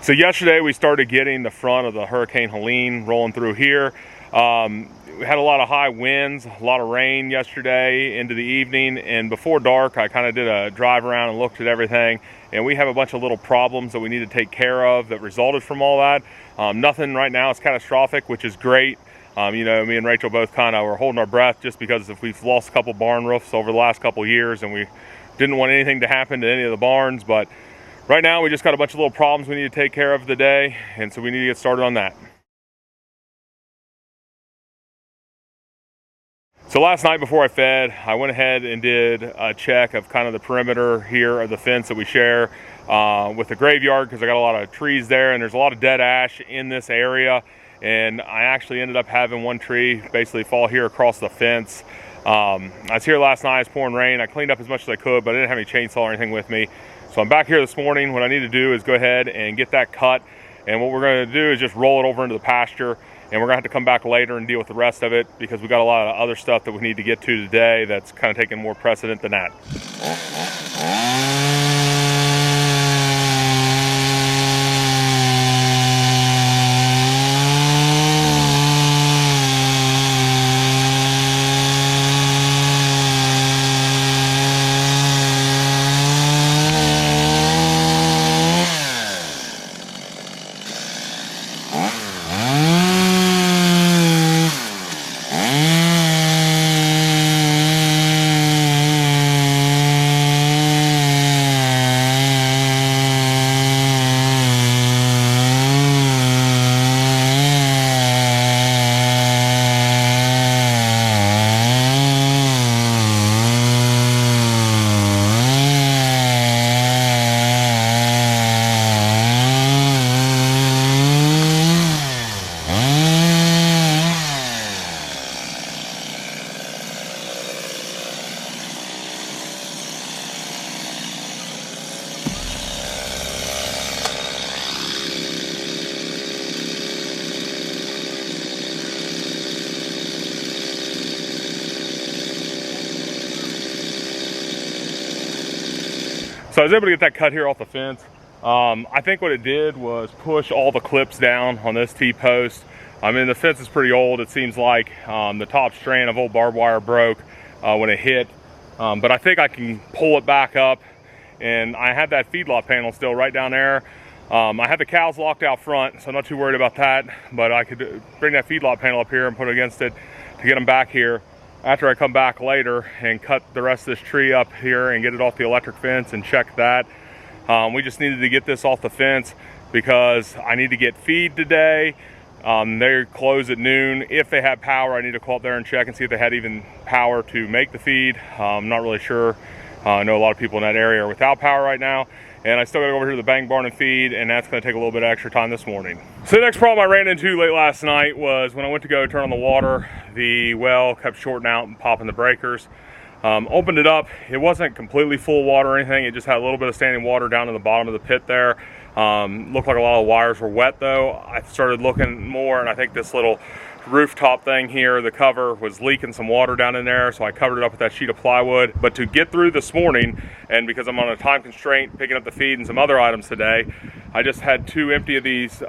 So yesterday we started getting the front of the Hurricane Helene rolling through here. We had a lot of high winds, a lot of rain yesterday into the evening, and before dark I kind of did a drive around and looked at everything, and we have a bunch of little problems that we need to take care of that resulted from all that. Nothing right now is catastrophic, which is great. You know, me and Rachel both kind of were holding our breath just because if we've lost a couple barn roofs over the last couple years and we didn't want anything to happen to any of the barns, but right now we just got a bunch of little problems we need to take care of today, and so we need to get started on that. So last night before I fed, I went ahead and did a check of kind of the perimeter here of the fence that we share with the graveyard, because I got a lot of trees there and there's a lot of dead ash in this area, and I actually ended up having one tree basically fall here across the fence. I was here last night, it's pouring rain. I cleaned up as much as I could, but I didn't have any chainsaw or anything with me. So I'm back here this morning. What I need to do is go ahead and get that cut, and what we're going to do is just roll it over into the pasture, and we're going to have to come back later and deal with the rest of it because we got a lot of other stuff that we need to get to today that's kind of taking more precedent than that. So I was able to get that cut here off the fence. I think what it did was push all the clips down on this T-post. I mean, the fence is pretty old. It seems like the top strand of old barbed wire broke when it hit. But I think I can pull it back up. And I have that feedlot panel still right down there. I have the cows locked out front, so I'm not too worried about that. But I could bring that feedlot panel up here and put it against it to get them back here after I come back later and cut the rest of this tree up here and get it off the electric fence and check that. We just needed to get this off the fence because I need to get feed today. They close at noon. If they have power, I need to call up there and check and see if they had even power to make the feed. I'm not really sure. I know a lot of people in that area are without power right now. And I still gotta go over here to the bank barn and feed, and that's gonna take a little bit of extra time this morning. So the next problem I ran into late last night was when I went to go turn on the water, the well kept shorting out and popping the breakers. Opened it up, it wasn't completely full of water or anything, it just had a little bit of standing water down in the bottom of the pit there. Looked like a lot of wires were wet though. I started looking more, and I think this little rooftop thing here, the cover was leaking some water down in there, so I covered it up with that sheet of plywood. But to get through this morning, and because I'm on a time constraint picking up the feed and some other items today, I just had 2 empty of these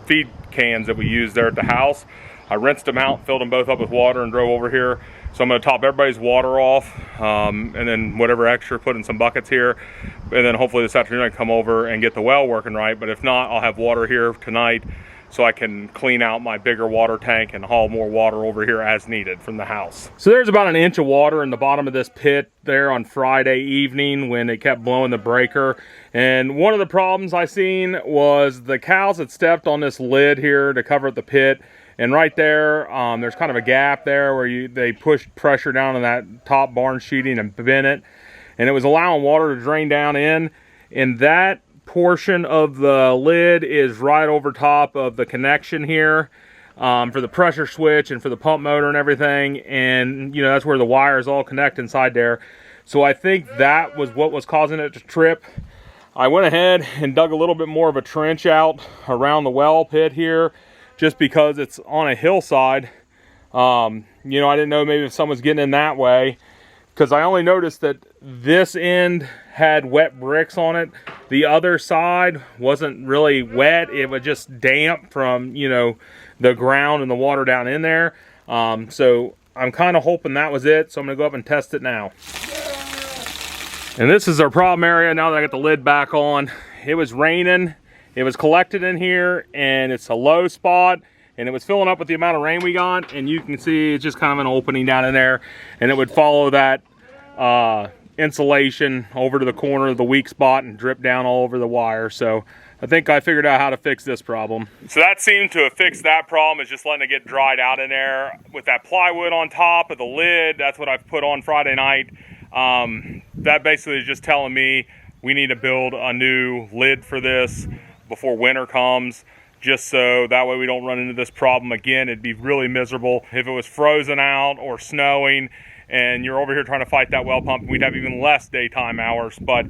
feed cans that we use there at the house. I rinsed them out, filled them both up with water, and drove over here. So I'm going to top everybody's water off, and then whatever extra, put in some buckets here, and then hopefully this afternoon I can come over and get the well working right. But if not, I'll have water here tonight so I can clean out my bigger water tank and haul more water over here as needed from the house. So there's about an inch of water in the bottom of this pit there on Friday evening when it kept blowing the breaker. And one of the problems I seen was the cows had stepped on this lid here to cover up the pit. And right there, there's kind of a gap there where they pushed pressure down on that top barn sheeting and bent it. And it was allowing water to drain down in. And that portion of the lid is right over top of the connection here for the pressure switch and for the pump motor and everything. And, you know, that's where the wires all connect inside there. So I think that was what was causing it to trip. I went ahead and dug a little bit more of a trench out around the well pit here, just because it's on a hillside. You know, I didn't know maybe if someone's getting in that way because I only noticed that this end had wet bricks on it. The other side wasn't really wet. It was just damp from, you know, the ground and the water down in there. So I'm kind of hoping that was it. So I'm gonna go up and test it now. And this is our problem area now that I got the lid back on. It was raining, it was collected in here, and it's a low spot, and it was filling up with the amount of rain we got, and you can see it's just kind of an opening down in there, and it would follow that insulation over to the corner of the weak spot and drip down all over the wire. So I think I figured out how to fix this problem. So that seemed to have fixed that problem, is just letting it get dried out in there. With that plywood on top of the lid, that's what I've put on Friday night. That basically is just telling me we need to build a new lid for this before winter comes, just so that way we don't run into this problem again. It'd be really miserable if it was frozen out or snowing and you're over here trying to fight that well pump. We'd have even less daytime hours, but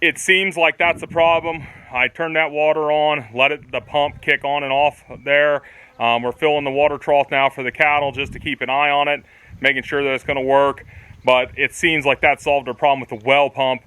it seems like that's the problem. I turned that water on, let the pump kick on and off there. We're filling the water trough now for the cattle just to keep an eye on it, making sure that it's going to work. But it seems like that solved our problem with the well pump.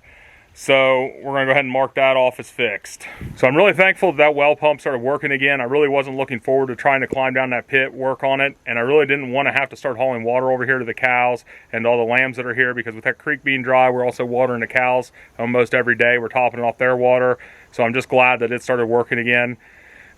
So we're gonna go ahead and mark that off as fixed. So I'm really thankful that well pump started working again. I really wasn't looking forward to trying to climb down that pit, work on it, and I really didn't want to have to start hauling water over here to the cows and all the lambs that are here, because with that creek being dry, we're also watering the cows almost every day. We're topping off their water. So I'm just glad that it started working again.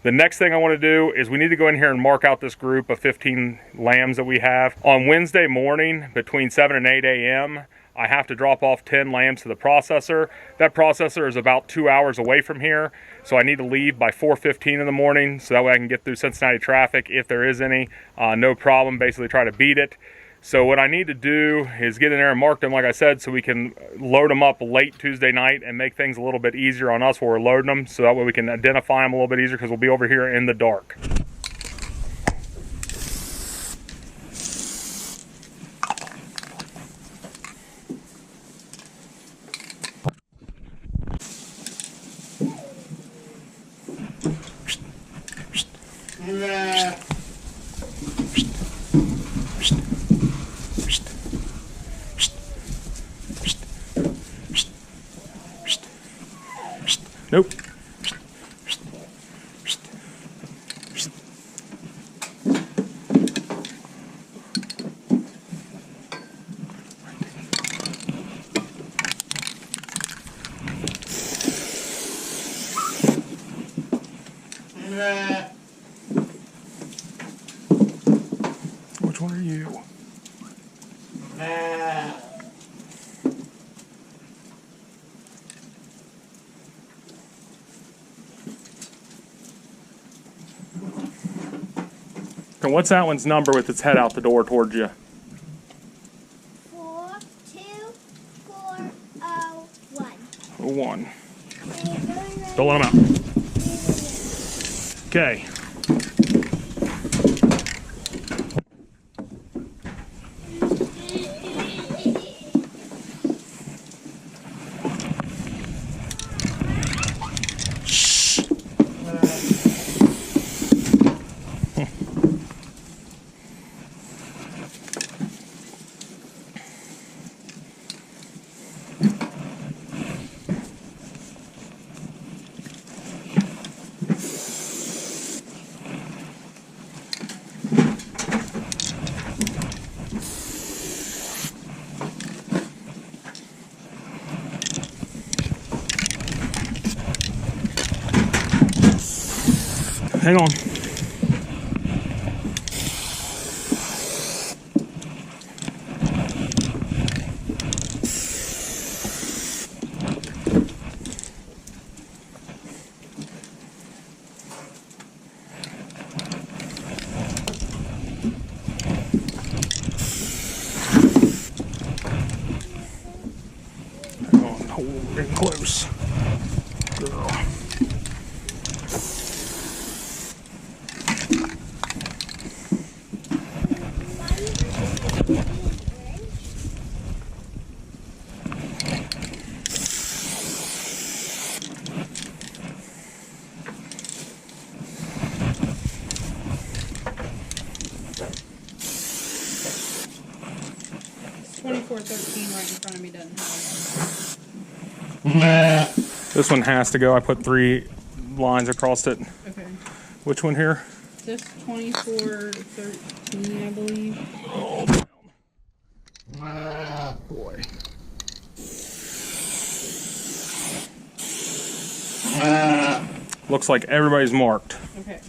The next thing I want to do is we need to go in here and mark out this group of 15 lambs that we have. On Wednesday morning between 7 and 8 a.m., I have to drop off 10 lambs to the processor. That processor is about 2 hours away from here, so I need to leave by 4:15 in the morning, so that way I can get through Cincinnati traffic if there is any. No problem, basically try to beat it. So what I need to do is get in there and mark them, like I said, so we can load them up late Tuesday night and make things a little bit easier on us while we're loading them, so that way we can identify them a little bit easier, because we'll be over here in the dark. Nope. Which one are you? And what's that one's number with its head out the door towards you? 42401. 01. Don't let them out. Okay. Hang on. Hang on, hold it close. Girl. 2413 right in front of me doesn't have it. This one has to go. I put 3 lines across it. Okay. Which one here? This 2413, I believe. Oh, boy. Looks like everybody's marked. Okay.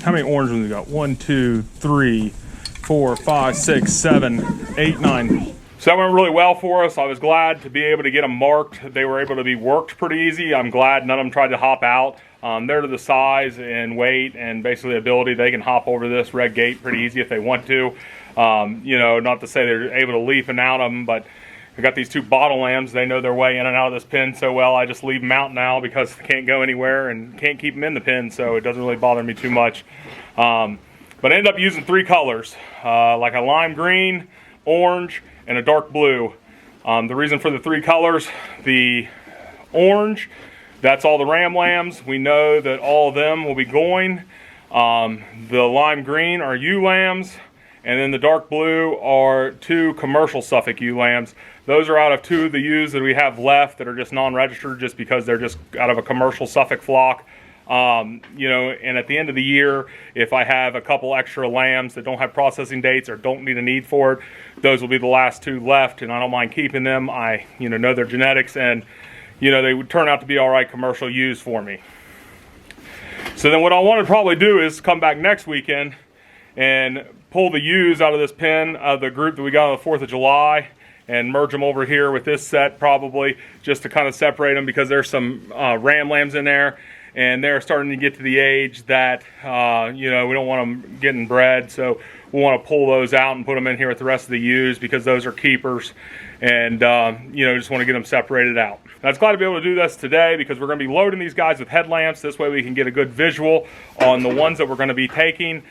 How many orange ones we got? 1, 2, 3, 4, 5, 6, 7, 8, 9. So that went really well for us. I was glad to be able to get them marked. They were able to be worked pretty easy. I'm glad none of them tried to hop out. They're to the size and weight and basically ability. They can hop over this red gate pretty easy if they want to. You know, not to say they're able to leap and out of them, but I got these 2 bottle lambs. They know their way in and out of this pen so well. I just leave them out now because they can't go anywhere and can't keep them in the pen, so it doesn't really bother me too much. But I ended up using 3 colors, like a lime green, orange, and a dark blue. The reason for the 3 colors, the orange, that's all the ram lambs. We know that all of them will be going. The lime green are ewe lambs, and then the dark blue are 2 commercial Suffolk ewe lambs. Those are out of 2 of the ewes that we have left that are just non-registered just because they're just out of a commercial Suffolk flock. You know, and at the end of the year, if I have a couple extra lambs that don't have processing dates or don't need a need for it, those will be the last 2 left, and I don't mind keeping them. I, know their genetics, and, they would turn out to be all right commercial ewes for me. So then what I want to probably do is come back next weekend and pull the ewes out of this pen of the group that we got on the 4th of July and merge them over here with this set probably, just to kind of separate them, because there's some ram lambs in there. And they're starting to get to the age that, we don't want them getting bred. So we want to pull those out and put them in here with the rest of the ewes because those are keepers. And, just want to get them separated out. I was glad to be able to do this today because we're going to be loading these guys with headlamps. This way we can get a good visual on the ones that we're going to be taking.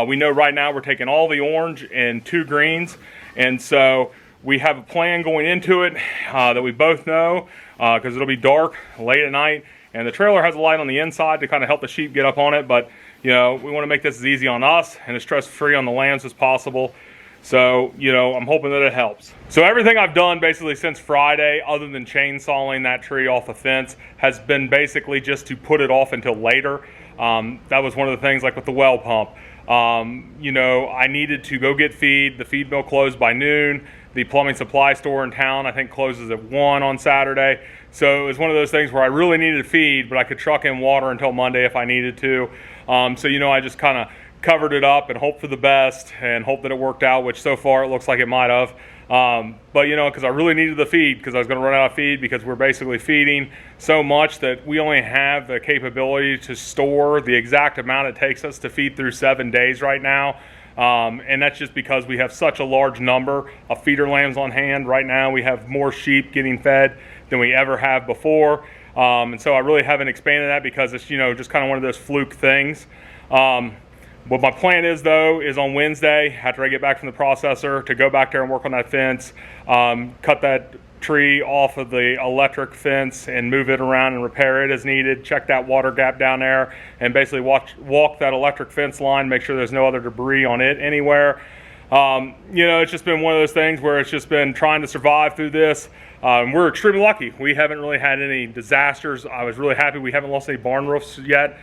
We know right now we're taking all the orange and 2 greens. And so we have a plan going into it that we both know because it'll be dark late at night. And the trailer has a light on the inside to kind of help the sheep get up on it. But, we want to make this as easy on us and as stress-free on the lambs as possible. So, I'm hoping that it helps. So everything I've done basically since Friday, other than chainsawing that tree off the fence, has been basically just to put it off until later. That was one of the things, like with the well pump. I needed to go get feed. The feed mill closed by noon. The plumbing supply store in town, I think, closes at 1 on Saturday. So it was one of those things where I really needed feed, but I could truck in water until Monday if I needed to. I just kind of covered it up and hoped for the best and hoped that it worked out, which so far it looks like it might have. Because I really needed the feed because I was going to run out of feed because we're basically feeding so much that we only have the capability to store the exact amount it takes us to feed through 7 days right now. And that's just because we have such a large number of feeder lambs on hand. Right now we have more sheep getting fed than we ever have before. And so I really haven't expanded that because it's, just kind of one of those fluke things. What my plan is, though, is on Wednesday, after I get back from the processor, to go back there and work on that fence, cut that tree off of the electric fence and move it around and repair it as needed, check that water gap down there, and basically walk that electric fence line, make sure there's no other debris on it anywhere. It's just been one of those things where it's just been trying to survive through this. We're extremely lucky. We haven't really had any disasters. I was really happy we haven't lost any barn roofs yet,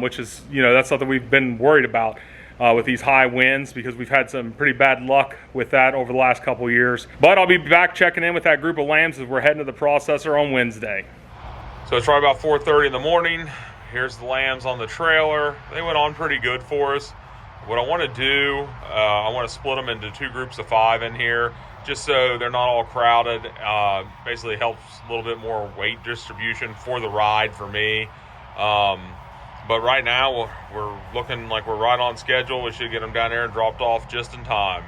which is, that's something we've been worried about with these high winds because we've had some pretty bad luck with that over the last couple years. But I'll be back checking in with that group of lambs as we're heading to the processor on Wednesday. So it's right about 4:30 in the morning. Here's the lambs on the trailer. They went on pretty good for us. What I want to do, I want to split them into 2 groups of 5 in here, just so they're not all crowded. Basically helps a little bit more weight distribution for the ride for me. But right now, we're looking like we're right on schedule. We should get them down there and dropped off just in time.